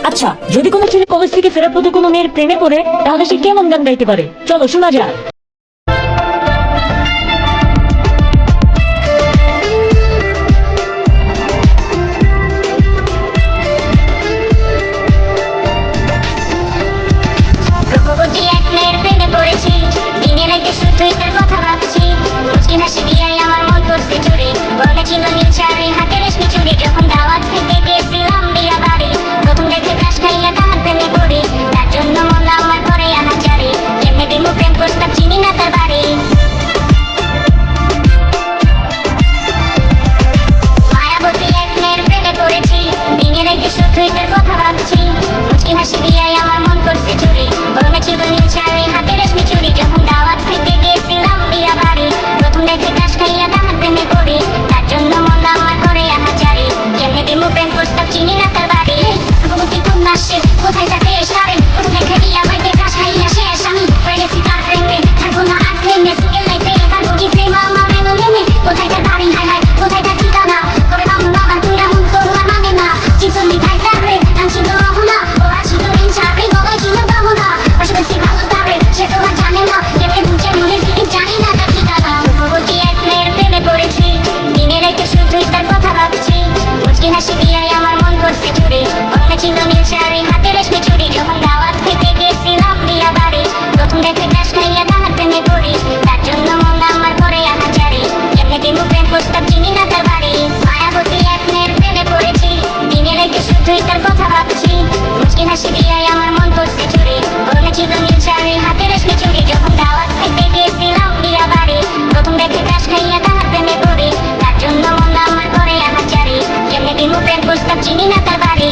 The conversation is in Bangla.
আচ্ছা, যদি কোনো ছেলে কলেজ থেকে ফেরার পথে কোনো মেয়ের প্রেমে পড়ে, তাহলে সে কেমন গান গাইতে পারে? চলো শোনা যাক। রূপবতী এক মেয়ের প্রেমে পড়েছি, দিনে রাতে শুধুই তার কথা ভাবছি। মুচকি হাসি দিয়ে আমার মন করছে চুরি, বলে ছিল নীল শাড়ি হাতে রেশমি চুড়ি। যখন দাওয়াত খেতে গেছিলাম বিয়া বাড়ি, প্রথম দেখে ক্রাশ খাইয়া তাহার প্রেমে পড়ি। তার জন্য মন আমার করে আনাচারি, কেমনে দিমু প্রেম প্রস্তাব চিনি না তার বাড়ি। মায়াবতী এক মেয়ের প্রেমে পড়েছি, দিনে রাতে শুধুই তার কথা ভাবছি। মুচকি হাসি দিয়ে আমার মন করছে চুরি, বলে ছিল নীল শাড়ি হাতে রেশমি চুড়ি। যখন দাওয়াত খেতে গেছিলাম বিয়া বাড়ি, প্রথম দেখে ক্রাশ খাইয়া তাহার প্রেমে পড়ি। তার জন্য মন আমার করে আনাচারি, কেমনে দিমু প্রেম প্রস্তাব চিনি না তার বাড়ি। রূপবতী কন্যা সে, কোথায় তাকে সারে, প্রথম দেখে বিয়া বাড়িতে ক্রাশ খাইয়া শেষ। আমি পড়ে গেছি তার প্রেমে, থাকবো না আর প্রেমে। সিঙ্গেল লাইফে তার বুঝি প্রেম আমার মেলো নেমে। কোথায় তার বাড়ি, হায় হায় কোথায় তার ঠিকানা, তবে বাবু বাবা তুই এমন তোর আর মানে না। চিচল্লি খাই তার রে, ছিল রহনা, ওরা ছিল ঋণ চাকরি গলায় ছিল বাবনা। পাশাপাশি ভালো তারে, সে তো আর জানে না, কেমনে বুঝে মনের ফিলিং জানি না তার ঠিকানা। রূপবতী এক মেয়ের প্রেমে পড়েছি, দিনে রাতে শুধুই তার কথা ভাবছি। মুচকি হাসি দিয়ে আমার মন করছে চুরি, পরনে ছিল নীল শাড়ি হাতে রেশমি চুড়ি। যখন দাওয়াত খেতে গেছিলাম বিয়া বাড়ি, প্রথম দেখে ক্রাশ খাইয়া তাহার প্রেমে পড়ি। তার জন্য মন আমার করে আনাচারি, কেমনে দিমু প্রেম প্রস্তাব চিনি না তার বাড়ি। মায়াবতী এক মেয়ের প্রেমে পড়েছি, দিনে রাতে শুধুই তার কথা ভাবছি। মুচকি হাসি দিয়ে আমার মন করছে চুরি, পরনে ছিল নীল শাড়ি হাতে রেশমি চুড়ি। যখন দাওয়াত খেতে গেছিলাম বিয়া বাড়ি, প্রথম দেখে ক্রাশ খাইয়া তাহার প্রেমে পড়ি। তার জন্য মন আমার করে আনাচারি, কেমনে দিমু প্রেম প্রস্তাব চিনি না তার বাড়ি।